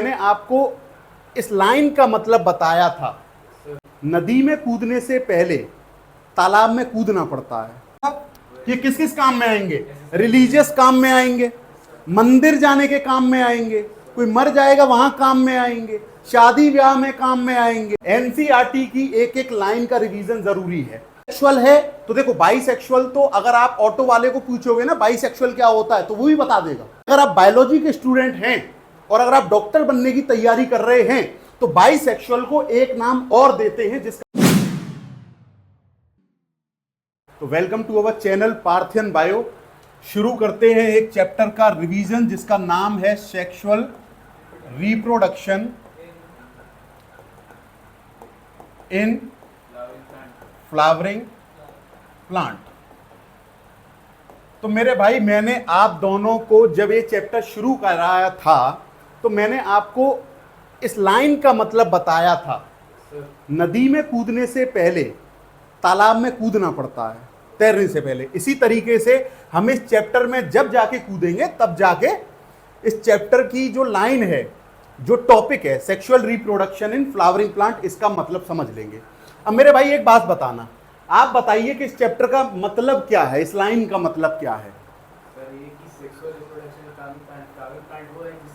मैंने आपको इस लाइन का मतलब बताया था। नदी में कूदने से पहले तालाब में कूदना पड़ता है। ये किस किस काम में आएंगे? रिलीजियस काम में आएंगे, मंदिर जाने के काम में आएंगे, कोई मर जाएगा वहां काम में आएंगे, शादी ब्याह में काम में आएंगे। एनसीईआरटी की एक एक लाइन का रिवीजन जरूरी है। सेक्सुअल है तो देखो, बाइसेक्सुअल तो अगर आप ऑटो वाले को पूछोगे ना बाइसेक्सुअल क्या होता है तो वो भी बता देगा। अगर आप बायोलॉजी के स्टूडेंट हैं और अगर आप डॉक्टर बनने की तैयारी कर रहे हैं तो बाइसेक्सुअल को एक नाम और देते हैं जिसका। तो welcome to our channel Parthian Bio. शुरू करते हैं एक चैप्टर का रिवीजन जिसका नाम है sexual reproduction in flowering plant. तो मेरे भाई, मैंने आप दोनों को जब ये चैप्टर शुरू कराया था तो मैंने आपको इस लाइन का मतलब बताया था। नदी में कूदने से पहले तालाब में कूदना पड़ता है, तैरने से पहले। इसी तरीके से हम इस चैप्टर में जब जाके कूदेंगे तब जाके इस चैप्टर की जो लाइन है, जो टॉपिक है sexual reproduction in flowering plant, इसका मतलब समझ लेंगे। अब मेरे भाई एक बात बताना, आप बताइए कि इस चैप्टर का मतलब क्या है, इस लाइन का मतलब क्या है?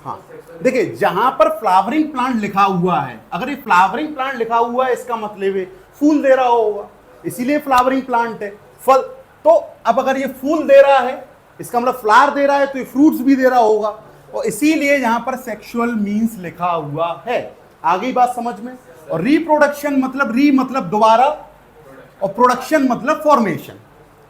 हाँ, देखिए जहां पर फ्लावरिंग प्लांट लिखा हुआ है, अगर ये फ्लावरिंग प्लांट लिखा हुआ है इसका मतलब है फूल दे रहा होगा, इसीलिए फ्लावरिंग प्लांट है। फल तो अब अगर ये फूल दे रहा है इसका मतलब फ्लावर दे रहा है तो ये फ्रूट्स भी दे रहा होगा, और इसीलिए यहां पर सेक्सुअल मींस लिखा हुआ है। आगे बात समझ में। और रिप्रोडक्शन मतलब री मतलब दोबारा, और प्रोडक्शन मतलब फॉर्मेशन।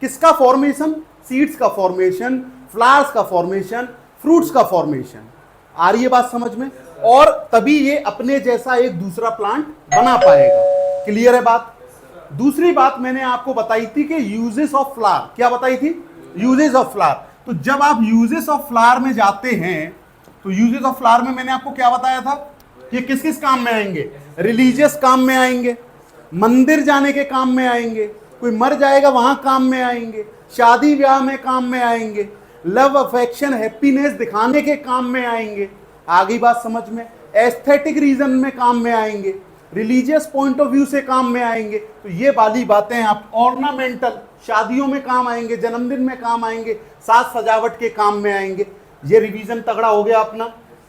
किसका फॉर्मेशन? सीड्स का फॉर्मेशन, फ्लावर्स का फॉर्मेशन, फ्रूट्स का फॉर्मेशन। आ रही है बात समझ में? और तभी ये अपने जैसा एक दूसरा प्लांट बना पाएगा। क्लियर है बात? दूसरी बात मैंने आपको बताई थी कि यूजेस ऑफ फ्लावर। क्या बताई थी? Uses of flower. तो जब आप यूजेस ऑफ फ्लावर में जाते हैं तो यूजेस ऑफ फ्लावर में मैंने आपको क्या बताया था कि किस किस काम में आएंगे? रिलीजियस काम में आएंगे, मंदिर जाने के काम में आएंगे, कोई मर जाएगा वहां काम में आएंगे, शादी ब्याह में काम में आएंगे, लव अफेक्शन हैप्पीनेस दिखाने के काम में आएंगे। आगे बात समझ में। एस्थेटिक रीजन में काम में आएंगे, रिलीजियस पॉइंट ऑफ व्यू से काम में आएंगे। तो ये वाली बातें आप ऑर्नामेंटल, शादियों में काम आएंगे, जन्मदिन में काम आएंगे, साज सजावट के काम में आएंगे। ये रिवीजन तगड़ा हो गया अपना,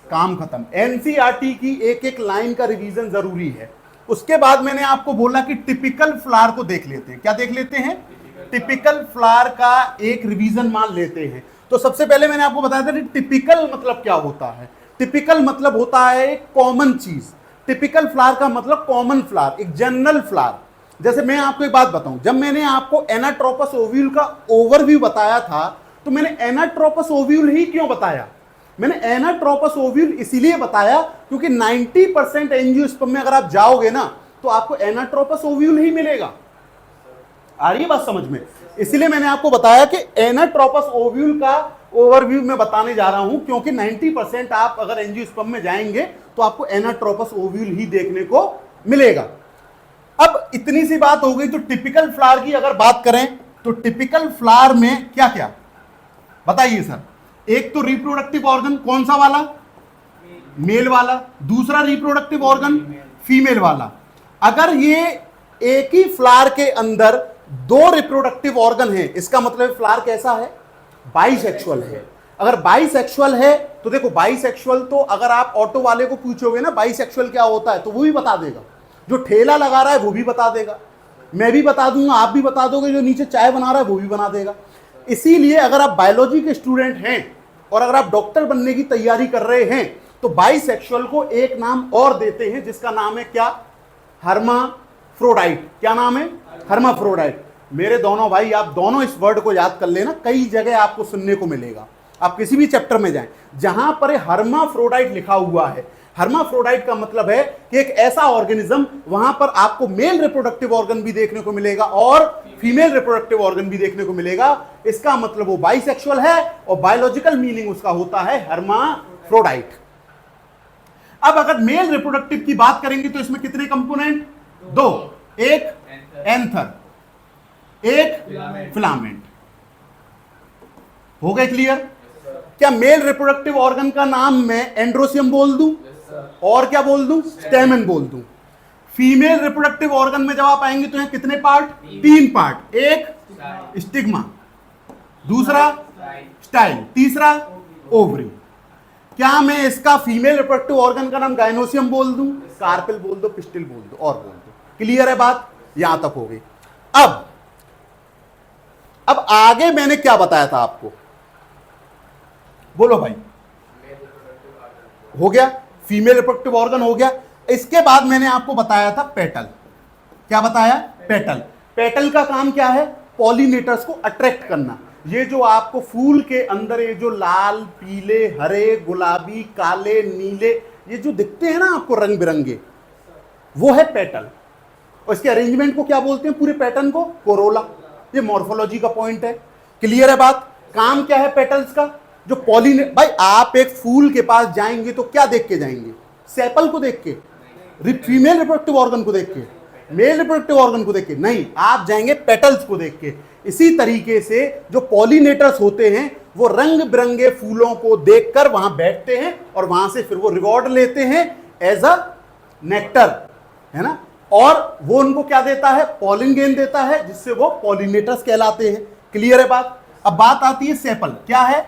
काम खत्म। एनसीईआरटी की एक एक लाइन का रिवीजन जरूरी है। उसके बाद मैंने आपको बोला कि टिपिकल फ्लावर को देख लेते हैं। क्या देख लेते हैं? टिपिकल फ्लावर का एक रिवीजन मान लेते हैं। तो सबसे पहले मैंने आपको बताया था कि टिपिकल मतलब क्या होता है। टिपिकल मतलब होता है एक कॉमन चीज। टिपिकल फ्लावर का मतलब कॉमन फ्लावर, एक जनरल फ्लावर। जैसे मैं आपको एक बात बताऊं, जब मैंने आपको एनाट्रोपस ओव्यूल का ओवरव्यू बताया था तो मैंने एनाट्रोपस ओव्यूल ही क्यों बताया? मैंने एनाट्रोपस ओव्यूल इसीलिए बताया क्योंकि 90% एंजियोस्पर्म में अगर आप जाओगे ना तो आपको एनाट्रोपस ओव्यूल ही मिलेगा। आ रही है बात समझ में? इसीलिए मैंने आपको बताया कि एनाट्रोपस ओव्यूल का ओवरव्यू में बताने जा रहा हूं, क्योंकि 90% आप अगर एंजियोस्पर्म में जाएंगे तो आपको एनाट्रोपस ओव्यूल ही देखने को मिलेगा। अब इतनी सी बात हो गई। तो टिपिकल फ्लावर की अगर बात करें तो टिपिकल फ्लावर में क्या क्या बताइए सर? एक तो रिप्रोडक्टिव ऑर्गन कौन सा वाला? मेल वाला। दूसरा रिप्रोडक्टिव ऑर्गन फीमेल वाला। अगर ये एक ही फ्लावर के अंदर दो रिप्रोडक्टिव ऑर्गन है इसका मतलब फ्लावर कैसा है? बाइसेक्सुअल है। अगर बाइसेक्सुअल है तो देखो, बाइसेक्सुअल तो अगर आप ऑटो वाले को पूछोगे ना बाइसेक्सुअल क्या होता है तो वो भी बता देगा। जो ठेला लगा रहा है वो भी बता देगा, मैं भी बता दूंगा, आप भी बता दोगे, जो नीचे चाय बना रहा है वो भी बना देगा। इसीलिए अगर आप बायोलॉजी के स्टूडेंट हैं और अगर आप डॉक्टर बनने की तैयारी कर रहे हैं तो बाइसेक्सुअल को एक नाम और देते हैं जिसका नाम है क्या? हर्माफ्रोडाइट। क्या नाम है? हर्माफ्रोडाइट। मेरे दोनों भाई, आप दोनों इस वर्ड को याद कर लेना, कई जगह आपको सुनने को मिलेगा। आप किसी भी चैप्टर में जाएं जहां पर हर्माफ्रोडाइट लिखा हुआ है, हर्माफ्रोडाइट का मतलब है कि एक ऐसा ऑर्गेनिज्म, वहां पर आपको मेल रिप्रोडक्टिव ऑर्गन भी देखने को मिलेगा और फीमेल रिप्रोडक्टिव ऑर्गन भी देखने को मिलेगा। इसका मतलब वो बाइसेक्सुअल है और बायोलॉजिकल मीनिंग उसका होता है हर्माफ्रोडाइट। अब अगर मेल रिप्रोडक्टिव की बात करेंगे तो इसमें कितने कंपोनेंट? दो। एक एंथर, एक फिलामेंट। हो गए क्लियर? क्या मेल रिप्रोडक्टिव ऑर्गन का नाम मैं एंड्रोसियम बोल दूं? और क्या बोल दूं, स्टेमन बोल दूं। फीमेल रिप्रोडक्टिव ऑर्गन में जब आप आएंगे तो यहाँ कितने पार्ट, 3 पार्ट, एक स्टिग्मा, दूसरा स्टाइल, तीसरा ओवरी। क्या मैं इसका फीमेल रिप्रोडक्टिव ऑर्गन का नाम गाइनोसियम बोल दूं, कार्पेल बोल दो, पिस्टिल बोल दो, और बोल दो। क्लियर है बात, यहां तक हो गई। अब आगे मैंने क्या बताया था आपको, बोलो भाई। हो गया, फीमेल रिप्रोडक्टिव ऑर्गन हो गया। इसके बाद मैंने आपको बताया था पेटल। क्या बताया, पेटल। पेटल का काम क्या है, पॉलिनेटर्स को अट्रैक्ट करना। ये जो आपको फूल के अंदर ये जो लाल, पीले, हरे, गुलाबी, काले, नीले ये जो दिखते हैं ना आपको रंग बिरंगे, वो है पेटल। और इसके अरेंजमेंट को क्या बोलते हैं, पूरे पैटर्न को, कोरोला। ये मॉर्फोलॉजी का पॉइंट है। क्लियर है बात। काम क्या है पेटल्स का, जो भाई आप एक फूल के पास जाएंगे तो क्या देख के जाएंगे, सेपल को देख के, फीमेल रिप्रोडक्टिव ऑर्गन को देख के, मेल रिप्रोडक्टिव ऑर्गन को देख के नहीं, आप जाएंगे पेटल्स को देख के। इसी तरीके से जो पॉलिनेटर्स होते हैं वो रंग बिरंगे फूलों को देखकर वहां बैठते हैं और वहां से फिर वो रिवॉर्ड लेते हैं एज अ नेक्टर, है ना। और वो उनको क्या देता है, पॉलिन गेन देता है, जिससे वो पॉलिनेटर्स कहलाते हैं। क्लियर है बात। अब बात आती है सेपल। क्या है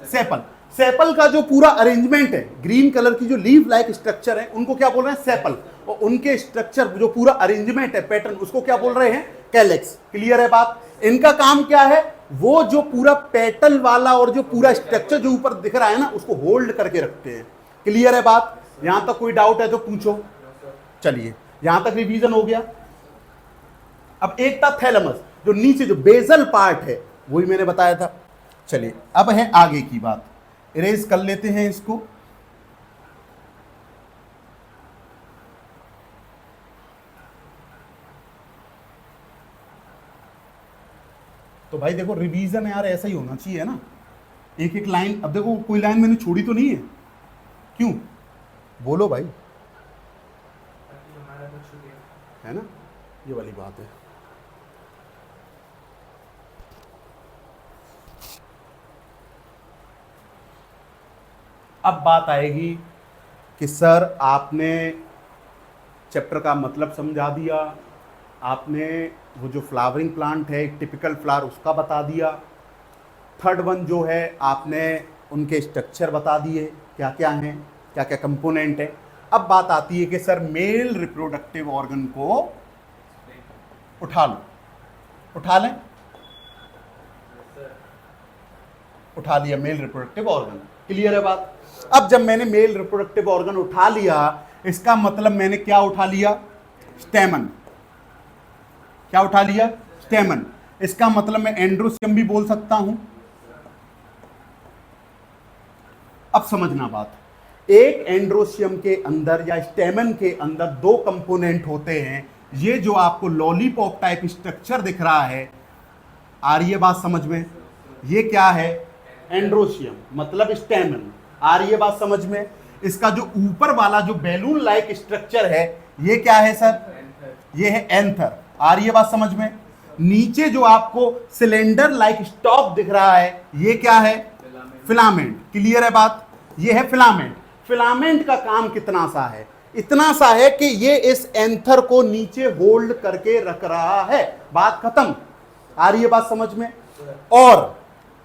सेपल। सेपल का जो पूरा अरेंजमेंट है, ग्रीन कलर की जो लीफ लाइक स्ट्रक्चर है, उनको क्या बोल रहे हैं, सेपल। और उनके स्ट्रक्चर जो पूरा अरेंजमेंट है, पैटर्न, उसको क्या बोल रहे हैं, कैलेक्स। क्लियर है बात। इनका काम क्या है, वो जो पूरा पेटल वाला और जो पूरा स्ट्रक्चर जो ऊपर दिख रहा है ना, उसको होल्ड करके रखते हैं। क्लियर है बात। यहां तक कोई डाउट है तो पूछो। चलिए, यहां तक रिवीजन हो गया। अब एक था थैलेमस, जो नीचे जो बेसल पार्ट है, वही मैंने बताया था। चलिए, अब है आगे की बात। इरेज कर लेते हैं इसको। तो भाई देखो, रिवीजन यार ऐसा ही होना चाहिए ना, एक एक लाइन। अब देखो, कोई लाइन मैंने छोड़ी तो नहीं है, क्यों, बोलो भाई, है ना, ये वाली बात है। अब बात आएगी कि सर आपने चैप्टर का मतलब समझा दिया, आपने वो जो फ्लावरिंग प्लांट है, एक टिपिकल फ्लावर, उसका बता दिया। थर्ड वन जो है, आपने उनके स्ट्रक्चर बता दिए, क्या क्या हैं, क्या क्या कंपोनेंट है। अब बात आती है कि सर मेल रिप्रोडक्टिव ऑर्गन को उठा लो, उठा लें, उठा लिया मेल रिप्रोडक्टिव ऑर्गन। क्लियर है बात। अब जब मैंने मेल रिप्रोडक्टिव ऑर्गन उठा लिया, इसका मतलब मैंने क्या उठा लिया, स्टेमन। क्या उठा लिया, स्टेमन। इसका मतलब मैं एंड्रोसियम भी बोल सकता हूं। अब समझना बात, एक एंड्रोसियम के अंदर या स्टेमन के अंदर 2 कंपोनेंट होते हैं। ये जो आपको लॉलीपॉप टाइप स्ट्रक्चर दिख रहा है, आ रही है बात समझ में, ये क्या है, एंड्रोसियम मतलब स्टेमन। आ रही है बात समझ में। इसका जो ऊपर वाला जो बैलून लाइक स्ट्रक्चर है, ये क्या है सर, ये है एंथर। आ रही है बात समझ में। नीचे जो आपको सिलेंडर लाइक स्टॉक दिख रहा है, ये क्या है, फिलामेंट। क्लियर है बात, ये है फिलामेंट। फिलामेंट का काम कितना सा है, इतना सा है कि ये इस एंथर को नीचे होल्ड करके रख रहा है। बात खत्म। आ रही है बात समझ में। और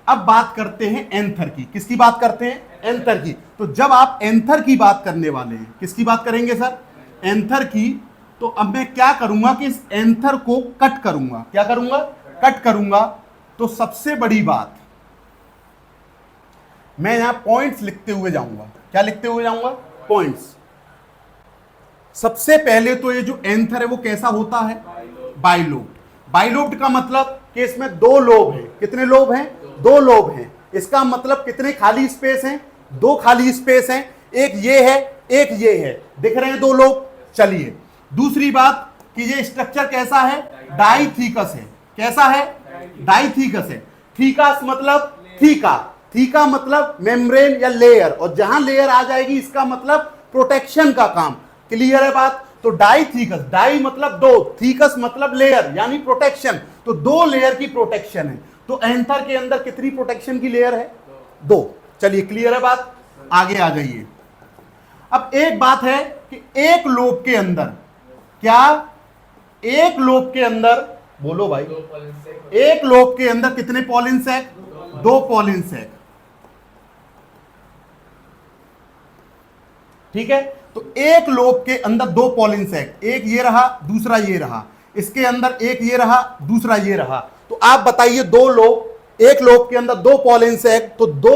अब बात करते हैं एंथर की। किसकी बात करते हैं, एंथर की। तो जब आप एंथर की बात करने वाले हैं, किसकी बात करेंगे सर, एंथर की। तो अब मैं क्या करूंगा कि इस एंथर को कट करूंगा। क्या करूंगा, कट करूंगा। तो सबसे बड़ी बात, मैं यहां पॉइंट्स लिखते हुए जाऊंगा। क्या लिखते हुए जाऊंगा, पॉइंट्स। सबसे पहले तो ये जो एंथर है वो कैसा होता है, बाइलोब्ड। बाइलोब्ड का मतलब कि इसमें 2 लोब हैं। कितने लोब हैं, 2 लोब हैं। इसका मतलब कितने खाली स्पेस हैं, 2 खाली स्पेस हैं। एक ये है, एक ये है, दिख रहे हैं 2 लोब। चलिए, दूसरी बात कि ये स्ट्रक्चर कैसा है, डाइथीकस है। कैसा है, डाइथीकस है। थीकस मतलब थीका, थीका मतलब मेम्ब्रेन या लेयर, और जहां लेयर आ जाएगी इसका मतलब प्रोटेक्शन का काम। क्लियर है बात। तो डाइथीकस, डाई मतलब 2, थीकस मतलब लेयर यानी प्रोटेक्शन। तो 2 लेयर की प्रोटेक्शन है। तो एंथर के अंदर कितनी प्रोटेक्शन की लेयर है, 2। चलिए, क्लियर है बात। आगे आ जाइए। अब एक बात है कि एक लोब के अंदर, क्या एक लोब के अंदर, बोलो भाई, एक लोब के अंदर कितने पॉलिन सैक? 2 pollen sac. ठीक है, तो एक लोब के अंदर 2 पॉलिन सैक, एक ये रहा, दूसरा ये रहा, इसके अंदर एक ये रहा, दूसरा ये रहा। तो आप बताइए 2 लोब, एक लोब के अंदर 2 पॉलिन सैक, तो 2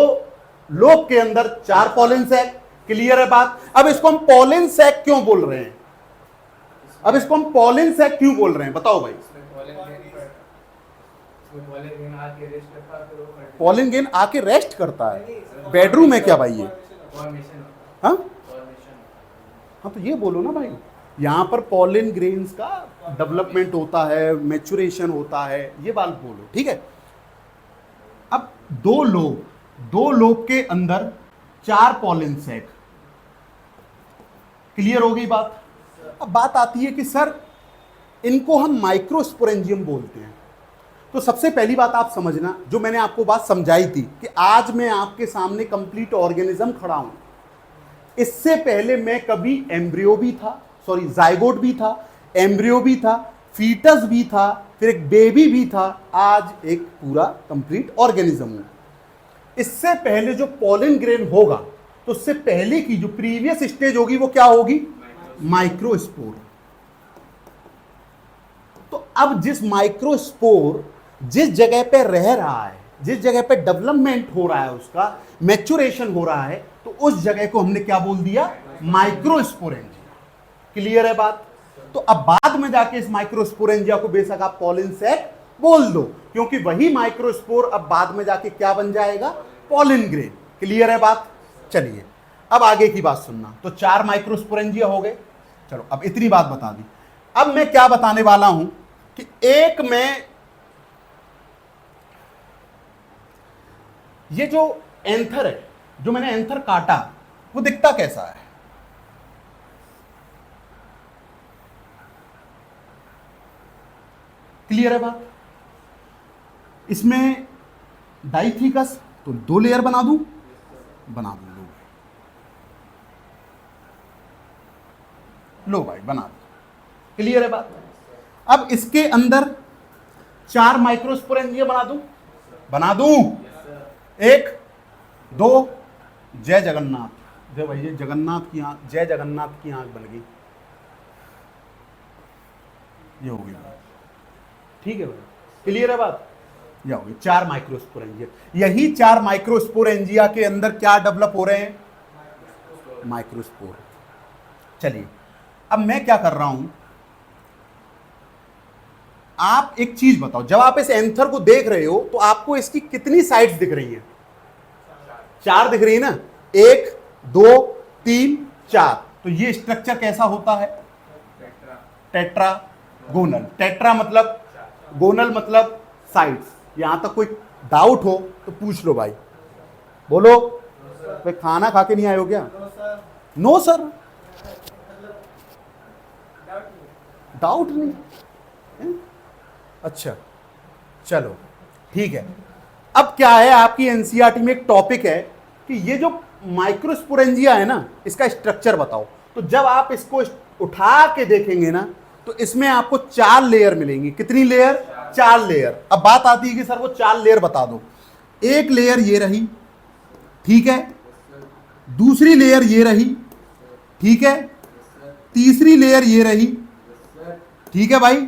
लोब के अंदर 4 पॉलिन सैक। क्लियर है बात? अब इसको हम पॉलिन सैक क्यों बोल रहे हैं? अब इसको हम पॉलिन सैक क्यों बोल रहे हैं, बताओ भाई। पॉलिन ग्रेन आके रेस्ट करता है, बेडरूम है क्या भाई ये? हाँ हाँ, तो ये बोलो ना भाई, यहाँ पर पॉलिन ग्रेन्स का डेवलपमेंट होता है, मैच्योरेशन होता है, ये बात बोलो। ठीक है, अब 2 लोब के अंदर 4 पॉलिन सैक। क्लियर हो गई बात? अब बात आती है कि सर इनको हम माइक्रोस्पोरेंजियम बोलते हैं। तो सबसे पहली बात आप समझना, जो मैंने आपको बात समझाई थी कि आज मैं आपके सामने कंप्लीट ऑर्गेनिज्म खड़ा हूं, इससे पहले मैं कभी एम्ब्रियो भी था, सॉरी जाइगोट भी था, एम्ब्रियो भी था, फीटस भी था, फिर एक बेबी भी था, आज एक पूरा कंप्लीट ऑर्गेनिज्म हूं। इससे पहले जो पॉलिन ग्रेन होगा, तो उससे पहले की जो प्रीवियस स्टेज होगी वो क्या होगी? माइक्रोस्पोर। तो अब जिस माइक्रोस्पोर जिस जगह पे रह रहा है, जिस जगह पे डेवलपमेंट हो रहा है, उसका मैच्योरेशन हो रहा है, तो उस जगह को हमने क्या बोल दिया? माइक्रोस्पोरेंजिया। क्लियर है बात? तो अब बाद में जाके इस माइक्रोस्पोरेंजिया को बेशक आप पॉलिन सैक बोल दो, क्योंकि वही माइक्रोस्पोर अब बाद में जाके क्या बन जाएगा? Pollen grain. क्लियर है बात? चलिए अब आगे की बात सुनना। तो 4 माइक्रोस्पोरेंजिया हो गए, चलो अब इतनी बात बता दी। अब मैं क्या बताने वाला हूं कि एक में ये जो एंथर है, जो मैंने एंथर काटा, वो दिखता कैसा है? क्लियर है बात? इसमें डाइथिकस, तो 2 लेयर बना दूं, बना दूं, लो भाई बना दो। क्लियर है बात? अब इसके अंदर 4 माइक्रोस्पोरेंजिया बना दूं, 1 2, जय जगन्नाथ, जय भैया जगन्नाथ की आंख, जय जगन्नाथ की आंख बन गई, ये हो गई बात। ठीक है भाई, क्लियर है बात? ये हो गई 4 माइक्रोस्पोरेंजिया। यही 4 माइक्रोस्पोरेंजिया के अंदर क्या डेवलप हो रहे हैं? माइक्रोस्पोर। चलिए अब मैं क्या कर रहा हूं, आप एक चीज बताओ, जब आप इस एंथर को देख रहे हो तो आपको इसकी कितनी साइड्स दिख रही हैं? 4 दिख रही है ना, 1 2 3 4। तो ये स्ट्रक्चर कैसा होता है? टेट्रागोनल। टेट्रा मतलब, गोनल मतलब साइड्स। यहां तक कोई डाउट हो तो पूछ लो भाई, बोलो। भाई खाना खा के नहीं आए हो क्या? नो सर, डाउट नहीं है? अच्छा चलो ठीक है। अब क्या है, आपकी एनसीईआरटी में एक टॉपिक है कि ये जो माइक्रोस्पोरेंजिया है ना, इसका स्ट्रक्चर बताओ। तो जब आप इसको उठा के देखेंगे ना, तो इसमें आपको 4 लेयर मिलेंगी। कितनी लेयर? 4 लेयर। अब बात आती है कि सर वो 4 लेयर बता दो। एक लेयर ये रही, ठीक है, दूसरी लेयर ये रही, ठीक है, तीसरी लेयर ये रही, ठीक है भाई,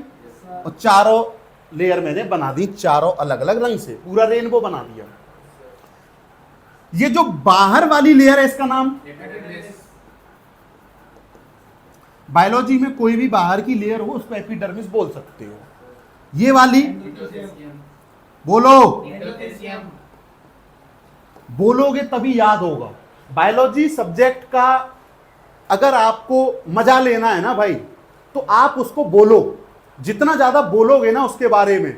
और चारों लेयर मैंने बना दी चारों अलग अलग रंग से, पूरा रेनबो बना दिया। ये जो बाहर वाली लेयर है इसका नाम, बायोलॉजी में कोई भी बाहर की लेयर हो उसको एपिडर्मिस बोल सकते हो। ये वाली बोलो, बोलोगे तभी याद होगा। बायोलॉजी सब्जेक्ट का अगर आपको मजा लेना है ना भाई, तो आप उसको बोलो। जितना ज्यादा बोलोगे ना उसके बारे में,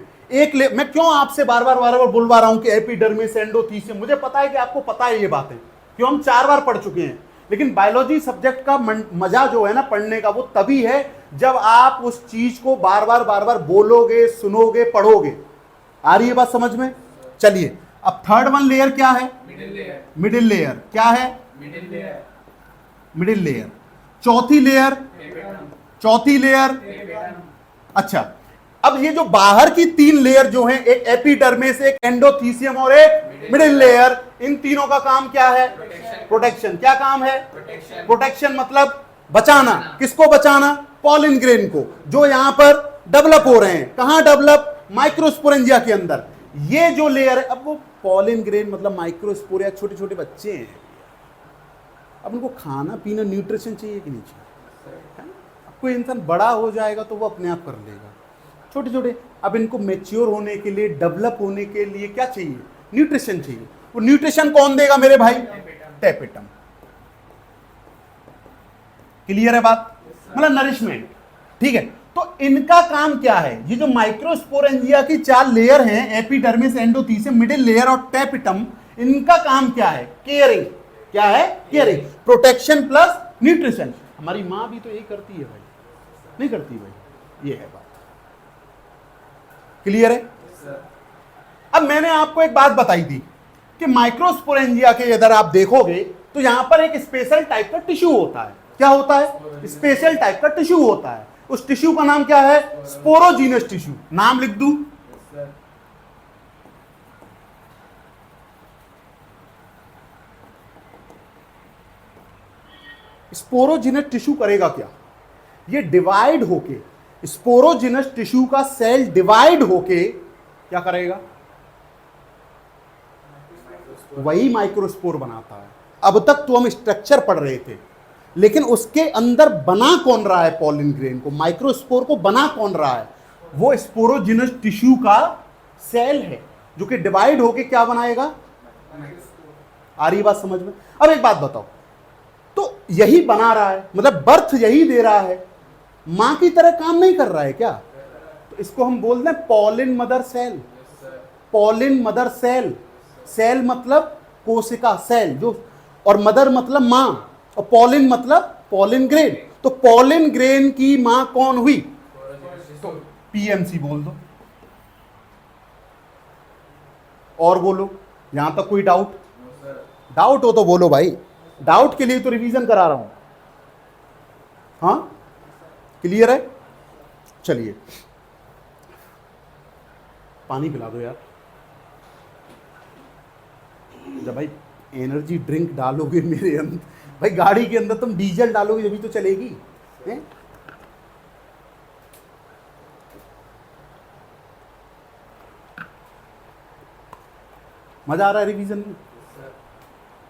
मैं क्यों आपसे बार बार बुलवा रहा हूं कि एपिडर्मिस, एंडोथीसियम, मुझे पता है कि आपको पता है ये बातें, क्यों हम 4 बार पढ़ चुके हैं। लेकिन बायोलॉजी सब्जेक्ट का मजा जो है ना पढ़ने का, वो तभी है जब आप उस चीज को बार बार बोलोगे, सुनोगे, पढ़ोगे। आ रही है बात समझ में? चलिए अब थर्ड वन लेयर क्या है? Middle layer. क्या है? मिडिल लेयर, चौथी लेयर, चौथी लेयर, अच्छा अब ये जो बाहर की 3 लेयर जो हैं, एक एपिडर्मिस, एक एंडोथीसियम और एक मिडिल लेयर, इन तीनों का काम क्या है? प्रोटेक्शन। क्या काम है? प्रोटेक्शन मतलब बचाना। किसको बचाना? पॉलिन ग्रेन को, जो यहां पर डेवलप हो रहे हैं। कहां डेवलप? माइक्रोस्पोरेंजिया के अंदर। ये जो लेयर है, अब वो पॉलिन ग्रेन मतलब माइक्रोस्पोरिया, छोटे छोटे बच्चे हैं, अब उनको खाना पीना न्यूट्रिशन चाहिए कि नहीं चाहिए? अब कोई इंसान बड़ा हो जाएगा तो वो अपने आप कर लेगा, छोटे छोटे। अब इनको मैच्योर होने के लिए, डेवलप होने के लिए क्या चाहिए? न्यूट्रिशन चाहिए। वो न्यूट्रिशन कौन देगा मेरे भाई? टेपिटम। क्लियर है बात? मतलब नरिशमेंट। ठीक है, तो इनका काम क्या है? ये जो माइक्रोस्पोरेंजिया की 4 लेयर हैं, एपिडर्मिस, एंडोथीसियम, मिडिल लेयर और टेपिटम, इनका काम क्या है? केयरिंग। क्या है? Caring, protection plus nutrition. हमारी मां भी तो यही करती है भाई, नहीं करती भाई? ये है बात। क्लियर है? अब मैंने आपको एक बात बताई थी कि माइक्रोस्पोरेंजिया के इधर आप देखोगे तो यहां पर एक स्पेशल टाइप का टिश्यू होता है। क्या होता है? स्पेशल टाइप का टिश्यू होता है। उस टिश्यू का नाम क्या है? Sporogenous tissue. नाम लिख दूं? स्पोरोजीनस टिश्यू करेगा क्या? ये डिवाइड होके, स्पोरोजीनस टिश्यू का सेल डिवाइड होके क्या करेगा? वही माइक्रोस्पोर बनाता है। अब तक तो हम स्ट्रक्चर पढ़ रहे थे, लेकिन उसके अंदर बना कौन रहा है? पॉलिन ग्रेन को, माइक्रोस्पोर को बना कौन रहा है? वो स्पोरोजीनस टिश्यू का सेल है, जो कि डिवाइड होके क्या बनाएगा? आ रही बात समझ में? अब एक बात बताओ, तो यही बना रहा है, मतलब बर्थ यही दे रहा है, मां की तरह काम नहीं कर रहा है क्या? तो इसको हम बोलते हैं pollen mother cell. Pollen mother cell. Cell मतलब कोशिका, सेल जो, और मदर मतलब मां, और पॉलिन मतलब पॉलिन ग्रेन। तो पॉलिन ग्रेन की मां कौन हुई? तो पीएमसी बोल दो। और बोलो, यहां तक कोई डाउट? डाउट हो तो बोलो भाई, डाउट के लिए तो रिवीजन करा रहा हूं। हाँ, क्लियर है? चलिए पानी पिला दो यार। जब भाई एनर्जी ड्रिंक डालोगे मेरे अंदर, भाई गाड़ी के अंदर तुम डीजल डालोगे जब तो चलेगी है? मजा आ रहा है रिवीजन में?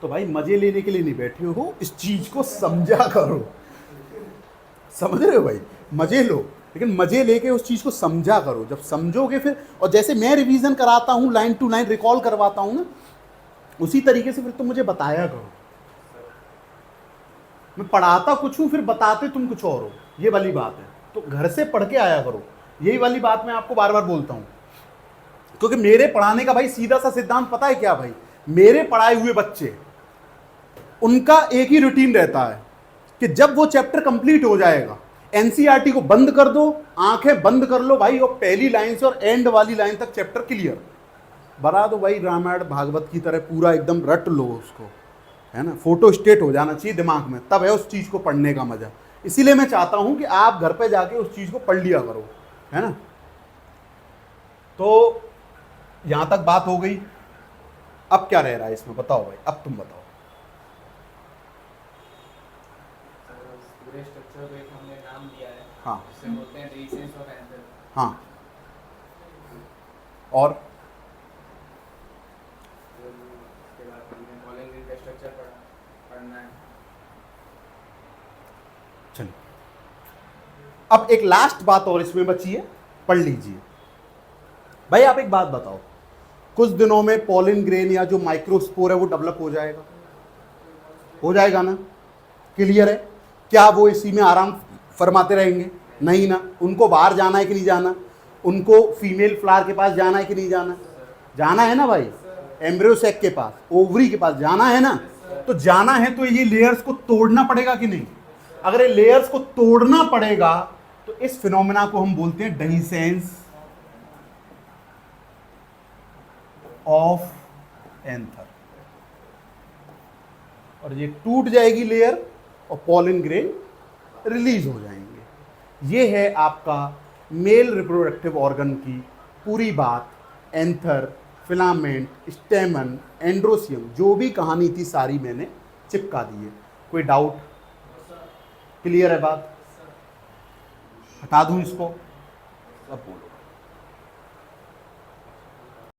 तो भाई मजे लेने के लिए नहीं बैठे हो, इस चीज को समझा करो। समझ रहे हो भाई? मजे लो, लेकिन मजे लेके उस चीज को समझा करो। जब समझोगे फिर, और जैसे मैं रिवीजन कराता हूं, लाइन टू लाइन रिकॉल करवाता हूं ना, उसी तरीके से फिर तुम मुझे बताया करो। मैं पढ़ाता कुछ हूं, फिर बताते तुम कुछ और हो, ये वाली बात है। तो घर से पढ़ के आया करो, यही वाली बात मैं आपको बार बार बोलता हूं। क्योंकि मेरे पढ़ाने का भाई सीधा सा सिद्धांत पता है क्या भाई? मेरे पढ़ाए हुए बच्चे, उनका एक ही रूटीन रहता है कि जब वो चैप्टर कंप्लीट हो जाएगा, एनसीईआरटी को बंद कर दो, आंखें बंद कर लो भाई, और पहली लाइन से और एंड वाली लाइन तक चैप्टर क्लियर बना दो भाई। रामायण भागवत की तरह पूरा एकदम रट लो उसको, है ना? फोटो स्टेट हो जाना चाहिए दिमाग में, तब है उस चीज को पढ़ने का मजा। इसीलिए मैं चाहता हूं कि आप घर पे जाके उस चीज को पढ़ लिया करो, है ना? तो यहां तक बात हो गई। अब क्या रह रहा है इसमें बताओ भाई, अब तुम बताओ। पूरे स्ट्रक्चर को एक हमने नाम दिया है। हाँ, इसे बोलते हैं रीसेंस ऑफ एंथर। हाँ, और उसके बाद हमने पॉलिन ग्रेन का स्ट्रक्चर पढ़ना है। चलिए अब एक लास्ट बात और इसमें बची है, पढ़ लीजिए भाई। आप एक बात बताओ, कुछ दिनों में पॉलिन ग्रेन या जो माइक्रोस्पोर है वो डेवलप हो जाएगा? हो जाएगा ना? क्लियर है? क्या वो इसी में आराम फरमाते रहेंगे? नहीं ना, उनको बाहर जाना है कि नहीं जाना? उनको फीमेल फ्लावर के पास जाना है कि नहीं जाना? जाना है ना भाई, एम्ब्रियो सैक के पास, ओवरी के पास जाना है ना? तो जाना है तो ये लेयर्स को तोड़ना पड़ेगा कि नहीं? अगर ये लेयर्स को तोड़ना पड़ेगा तो इस फिनोमेना को हम बोलते हैं डेहिसेंस ऑफ एंथर। और ये टूट जाएगी लेयर और पॉलन ग्रेन रिलीज हो जाएंगे। ये है आपका मेल रिप्रोडक्टिव ऑर्गन की पूरी बात। एंथर, फिलामेंट, स्टेमन, एंड्रोसियम, जो भी कहानी थी सारी मैंने चिपका दी है। कोई डाउट? क्लियर है बात? हटा दूं इसको? सब बोलो।